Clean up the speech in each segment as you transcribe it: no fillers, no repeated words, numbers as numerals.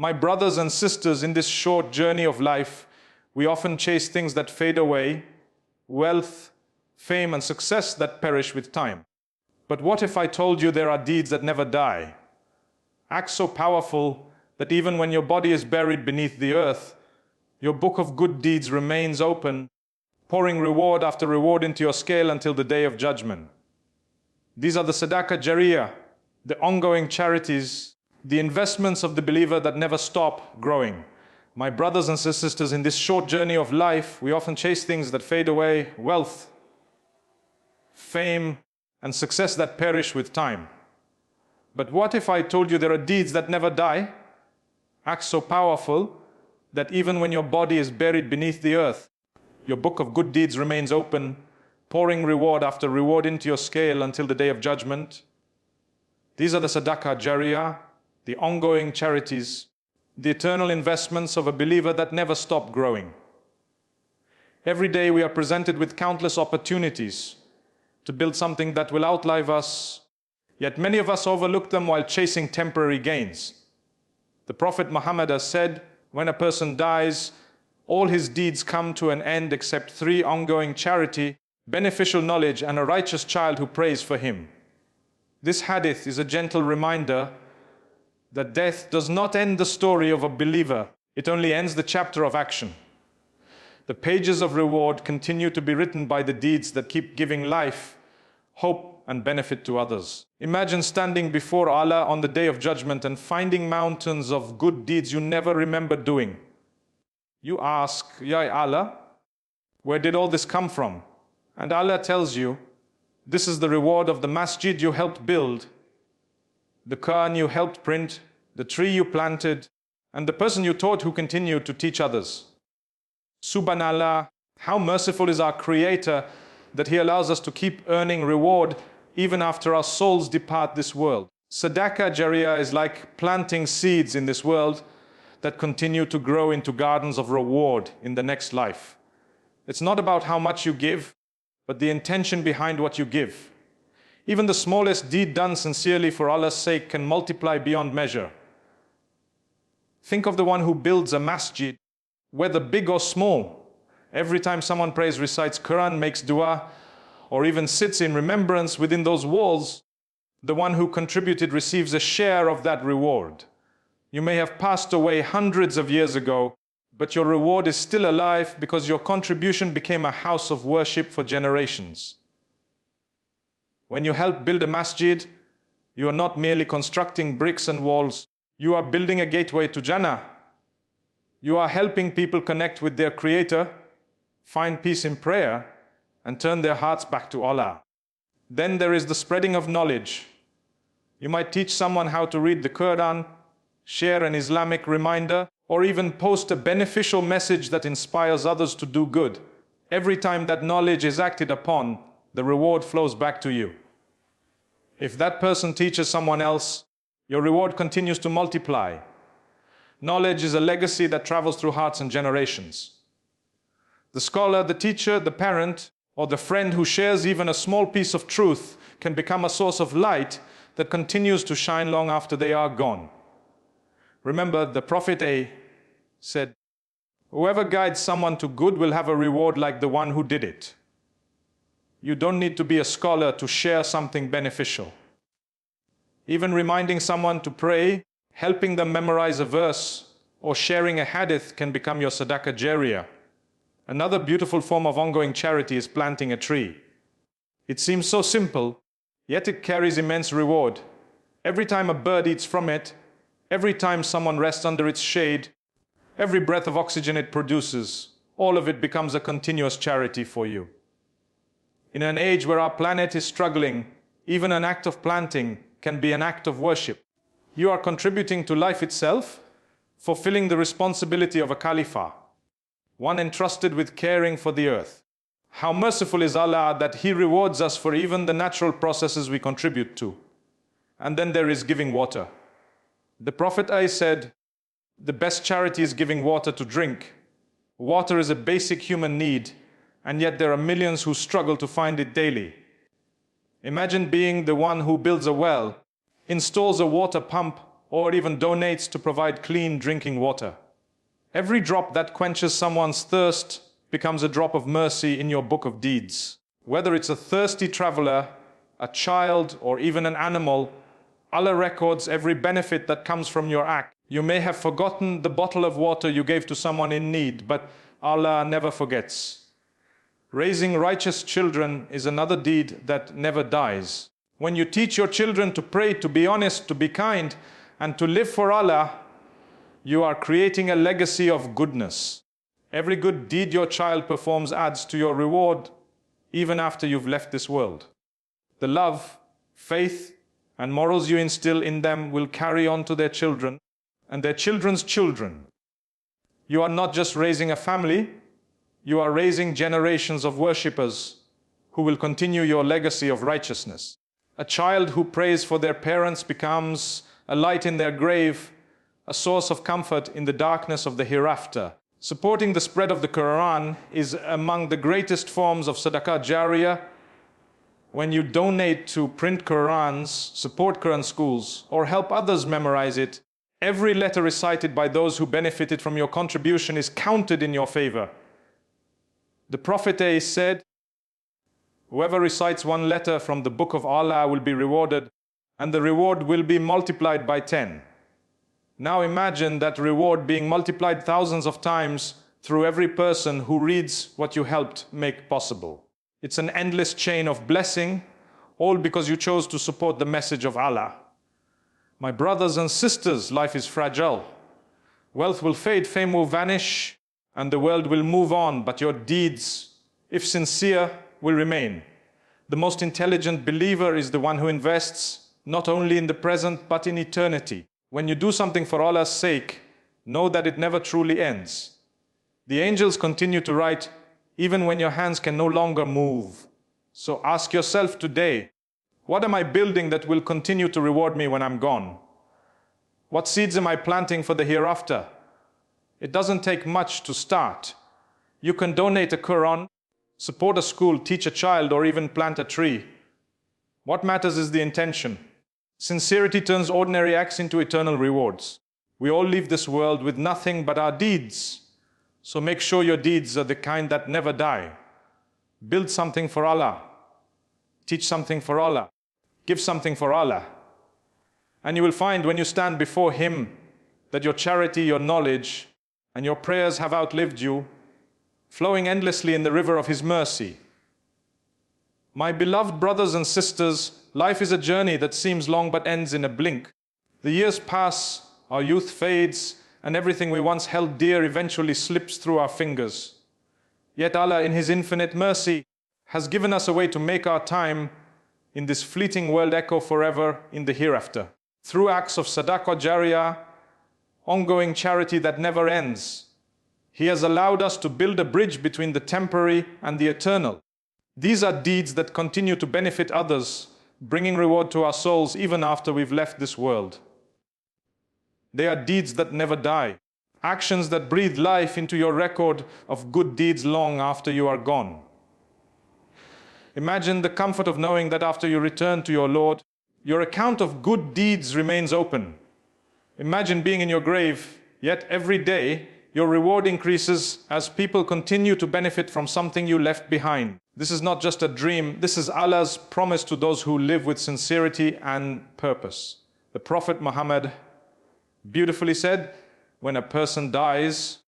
My brothers and sisters, in this short journey of life, we often chase things that fade away, wealth, fame, and success that perish with time. But what if I told you there are deeds that never die? Acts so powerful that even when your body is buried beneath the earth, your book of good deeds remains open, pouring reward after reward into your scale until the day of judgment. These are the Sadaqah Jariyah, the ongoing charities, the investments of the believer that never stop growing. My brothers and sisters, in this short journey of life, we often chase things that fade away, wealth, fame, and success that perish with time. But what if I told you there are deeds that never die? Acts so powerful that even when your body is buried beneath the earth, your book of good deeds remains open, pouring reward after reward into your scale until the day of judgment. These are the Sadaqah Jariyah, the ongoing charities, the eternal investments of a believer that never stop growing. Every day we are presented with countless opportunities to build something that will outlive us, yet many of us overlook them while chasing temporary gains. The Prophet Muhammad has said, when a person dies, all his deeds come to an end except 3: ongoing charity, beneficial knowledge, and a righteous child who prays for him. This hadith is a gentle reminder that death does not end the story of a believer, it only ends the chapter of action. The pages of reward continue to be written by the deeds that keep giving life, hope, and benefit to others. Imagine standing before Allah on the day of judgment and finding mountains of good deeds you never remembered doing. You ask, Ya Allah, where did all this come from? And Allah tells you, this is the reward of the masjid you helped build, the Quran you helped print, the tree you planted, and the person you taught who continued to teach others. Subhanallah, how merciful is our Creator that He allows us to keep earning reward even after our souls depart this world. Sadaqah Jariyah is like planting seeds in this world that continue to grow into gardens of reward in the next life. It's not about how much you give, but the intention behind what you give. Even the smallest deed done sincerely for Allah's sake can multiply beyond measure. Think of the one who builds a masjid, whether big or small. Every time someone prays, recites Quran, makes dua, or even sits in remembrance within those walls, the one who contributed receives a share of that reward. You may have passed away hundreds of years ago, but your reward is still alive because your contribution became a house of worship for generations. When you help build a masjid, you are not merely constructing bricks and walls, you are building a gateway to Jannah. You are helping people connect with their Creator, find peace in prayer, and turn their hearts back to Allah. Then there is the spreading of knowledge. You might teach someone how to read the Quran, share an Islamic reminder, or even post a beneficial message that inspires others to do good. Every time that knowledge is acted upon, the reward flows back to you. If that person teaches someone else, your reward continues to multiply. Knowledge is a legacy that travels through hearts and generations. The scholar, the teacher, the parent, or the friend who shares even a small piece of truth can become a source of light that continues to shine long after they are gone. Remember, the Prophet said, whoever guides someone to good will have a reward like the one who did it. You don't need to be a scholar to share something beneficial. Even reminding someone to pray, helping them memorize a verse, or sharing a hadith can become your Sadaqah Jariyah. Another beautiful form of ongoing charity is planting a tree. It seems so simple, yet it carries immense reward. Every time a bird eats from it, every time someone rests under its shade, every breath of oxygen it produces, all of it becomes a continuous charity for you. In an age where our planet is struggling, even an act of planting can be an act of worship. You are contributing to life itself, fulfilling the responsibility of a Khalifa, one entrusted with caring for the earth. How merciful is Allah that He rewards us for even the natural processes we contribute to. And then there is giving water. The Prophet said, the best charity is giving water to drink. Water is a basic human need, and yet there are millions who struggle to find it daily. Imagine being the one who builds a well, installs a water pump, or even donates to provide clean drinking water. Every drop that quenches someone's thirst becomes a drop of mercy in your book of deeds. Whether it's a thirsty traveler, a child, or even an animal, Allah records every benefit that comes from your act. You may have forgotten the bottle of water you gave to someone in need, but Allah never forgets. Raising righteous children is another deed that never dies. When you teach your children to pray, to be honest, to be kind, and to live for Allah, you are creating a legacy of goodness. Every good deed your child performs adds to your reward, even after you've left this world. The love, faith, and morals you instill in them will carry on to their children and their children's children. You are not just raising a family, you are raising generations of worshippers who will continue your legacy of righteousness. A child who prays for their parents becomes a light in their grave, a source of comfort in the darkness of the hereafter. Supporting the spread of the Quran is among the greatest forms of Sadaqah Jariyah. When you donate to print Qurans, support Quran schools, or help others memorize it, every letter recited by those who benefited from your contribution is counted in your favor. The Prophet said, "Whoever recites one letter from the book of Allah will be rewarded, and the reward will be multiplied by 10. Now imagine that reward being multiplied thousands of times through every person who reads what you helped make possible. It's an endless chain of blessing, all because you chose to support the message of Allah. My brothers and sisters, life is fragile. Wealth will fade, fame will vanish, and the world will move on, but your deeds, if sincere, will remain. The most intelligent believer is the one who invests not only in the present, but in eternity. When you do something for Allah's sake, know that it never truly ends. The angels continue to write even when your hands can no longer move. So ask yourself today, what am I building that will continue to reward me when I'm gone? What seeds am I planting for the hereafter? It doesn't take much to start. You can donate a Quran, support a school, teach a child, or even plant a tree. What matters is the intention. Sincerity turns ordinary acts into eternal rewards. We all leave this world with nothing but our deeds. So make sure your deeds are the kind that never die. Build something for Allah. Teach something for Allah. Give something for Allah. And you will find when you stand before Him that your charity, your knowledge, and your prayers have outlived you, flowing endlessly in the river of His mercy. My beloved brothers and sisters, life is a journey that seems long but ends in a blink. The years pass, our youth fades, and everything we once held dear eventually slips through our fingers. Yet Allah, in His infinite mercy, has given us a way to make our time in this fleeting world echo forever in the hereafter. Through acts of Sadaqah Jariyah, ongoing charity that never ends, He has allowed us to build a bridge between the temporary and the eternal. These are deeds that continue to benefit others, bringing reward to our souls even after we've left this world. They are deeds that never die, actions that breathe life into your record of good deeds long after you are gone. Imagine the comfort of knowing that after you return to your Lord, your account of good deeds remains open. Imagine being in your grave, yet every day your reward increases as people continue to benefit from something you left behind. This is not just a dream, this is Allah's promise to those who live with sincerity and purpose. The Prophet Muhammad beautifully said, when a person dies,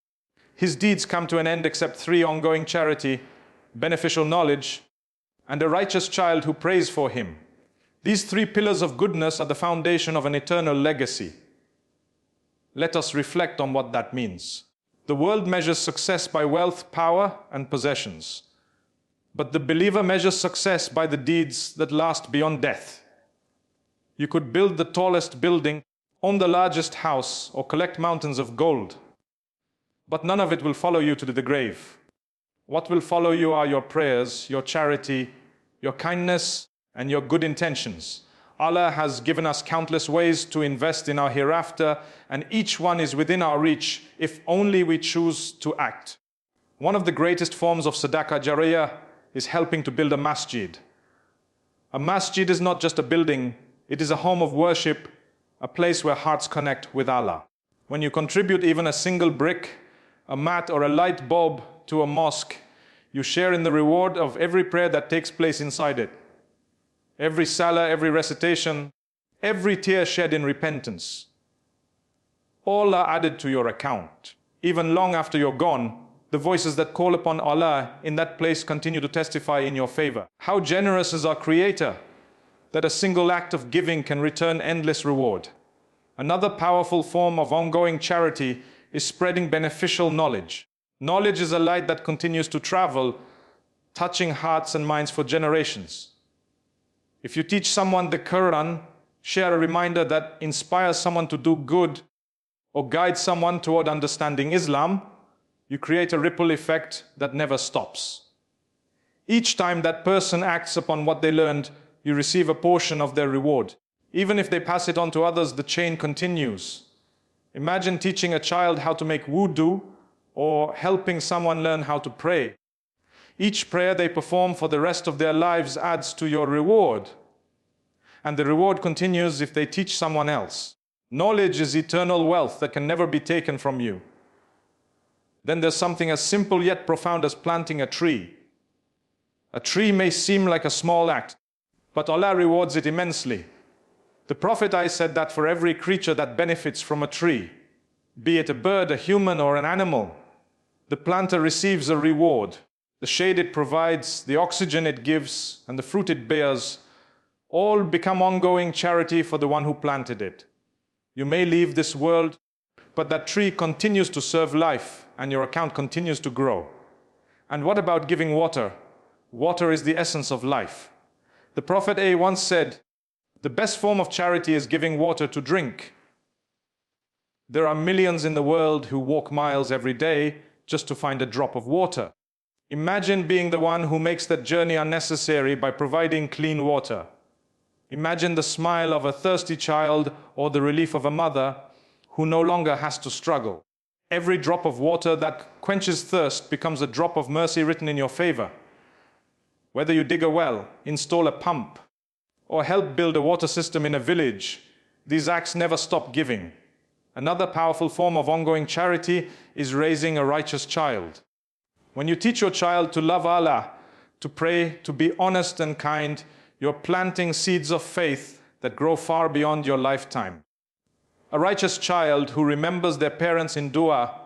his deeds come to an end except 3: ongoing charity, beneficial knowledge, and a righteous child who prays for him. These 3 pillars of goodness are the foundation of an eternal legacy. Let us reflect on what that means. The world measures success by wealth, power, and possessions. But the believer measures success by the deeds that last beyond death. You could build the tallest building, own the largest house, or collect mountains of gold, but none of it will follow you to the grave. What will follow you are your prayers, your charity, your kindness, and your good intentions. Allah has given us countless ways to invest in our hereafter, and each one is within our reach if only we choose to act. One of the greatest forms of Sadaqah Jariyah is helping to build a masjid. A masjid is not just a building, it is a home of worship, a place where hearts connect with Allah. When you contribute even a single brick, a mat or a light bulb to a mosque, you share in the reward of every prayer that takes place inside it. Every salah, every recitation, every tear shed in repentance. All are added to your account. Even long after you're gone, the voices that call upon Allah in that place continue to testify in your favor. How generous is our Creator that a single act of giving can return endless reward. Another powerful form of ongoing charity is spreading beneficial knowledge. Knowledge is a light that continues to travel, touching hearts and minds for generations. If you teach someone the Quran, share a reminder that inspires someone to do good, or guide someone toward understanding Islam, you create a ripple effect that never stops. Each time that person acts upon what they learned, you receive a portion of their reward. Even if they pass it on to others, the chain continues. Imagine teaching a child how to make wudu, or helping someone learn how to pray. Each prayer they perform for the rest of their lives adds to your reward. And the reward continues if they teach someone else. Knowledge is eternal wealth that can never be taken from you. Then there's something as simple yet profound as planting a tree. A tree may seem like a small act, but Allah rewards it immensely. The Prophet I said that for every creature that benefits from a tree, be it a bird, a human, or an animal, the planter receives a reward. The shade it provides, the oxygen it gives, and the fruit it bears, all become ongoing charity for the one who planted it. You may leave this world, but that tree continues to serve life, and your account continues to grow. And what about giving water? Water is the essence of life. The Prophet A once said, the best form of charity is giving water to drink. There are millions in the world who walk miles every day just to find a drop of water. Imagine being the one who makes that journey unnecessary by providing clean water. Imagine the smile of a thirsty child or the relief of a mother who no longer has to struggle. Every drop of water that quenches thirst becomes a drop of mercy written in your favor. Whether you dig a well, install a pump, or help build a water system in a village, these acts never stop giving. Another powerful form of ongoing charity is raising a righteous child. When you teach your child to love Allah, to pray, to be honest and kind, you're planting seeds of faith that grow far beyond your lifetime. A righteous child who remembers their parents in dua,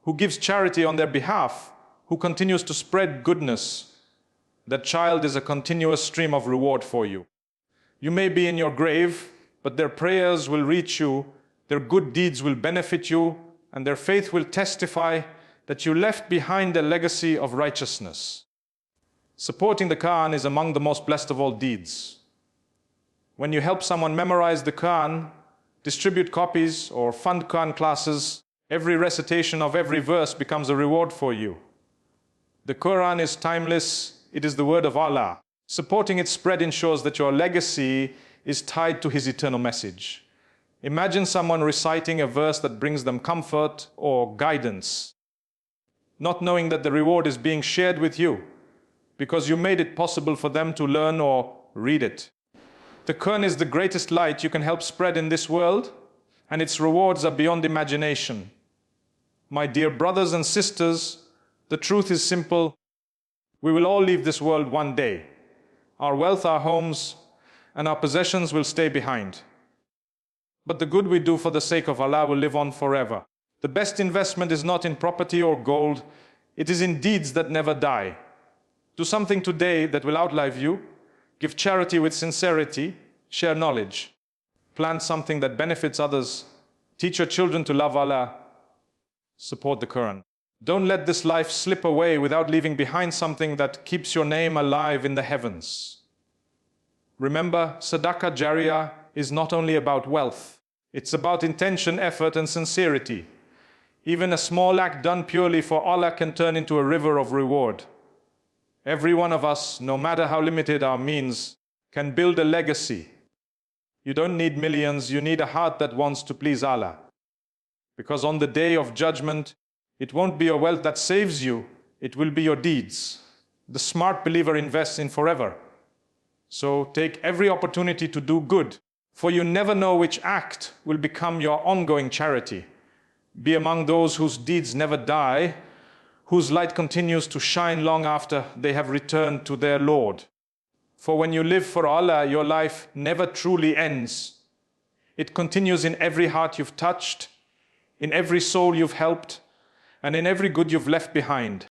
who gives charity on their behalf, who continues to spread goodness, that child is a continuous stream of reward for you. You may be in your grave, but their prayers will reach you, their good deeds will benefit you, and their faith will testify that you left behind a legacy of righteousness. Supporting the Quran is among the most blessed of all deeds. When you help someone memorize the Quran, distribute copies, or fund Quran classes, every recitation of every verse becomes a reward for you. The Quran is timeless, it is the word of Allah. Supporting its spread ensures that your legacy is tied to His eternal message. Imagine someone reciting a verse that brings them comfort or guidance, not knowing that the reward is being shared with you, because you made it possible for them to learn or read it. The Quran is the greatest light you can help spread in this world, and its rewards are beyond imagination. My dear brothers and sisters, the truth is simple. We will all leave this world one day. Our wealth, our homes, and our possessions will stay behind. But the good we do for the sake of Allah will live on forever. The best investment is not in property or gold, it is in deeds that never die. Do something today that will outlive you. Give charity with sincerity. Share knowledge. Plant something that benefits others. Teach your children to love Allah. Support the Quran. Don't let this life slip away without leaving behind something that keeps your name alive in the heavens. Remember, Sadaqah Jariyah is not only about wealth. It's about intention, effort, and sincerity. Even a small act done purely for Allah can turn into a river of reward. Every one of us, no matter how limited our means, can build a legacy. You don't need millions, you need a heart that wants to please Allah. Because on the day of judgment, it won't be your wealth that saves you, it will be your deeds. The smart believer invests in forever. So take every opportunity to do good. For you never know which act will become your ongoing charity. Be among those whose deeds never die, whose light continues to shine long after they have returned to their Lord. For when you live for Allah, your life never truly ends. It continues in every heart you've touched, in every soul you've helped, and in every good you've left behind.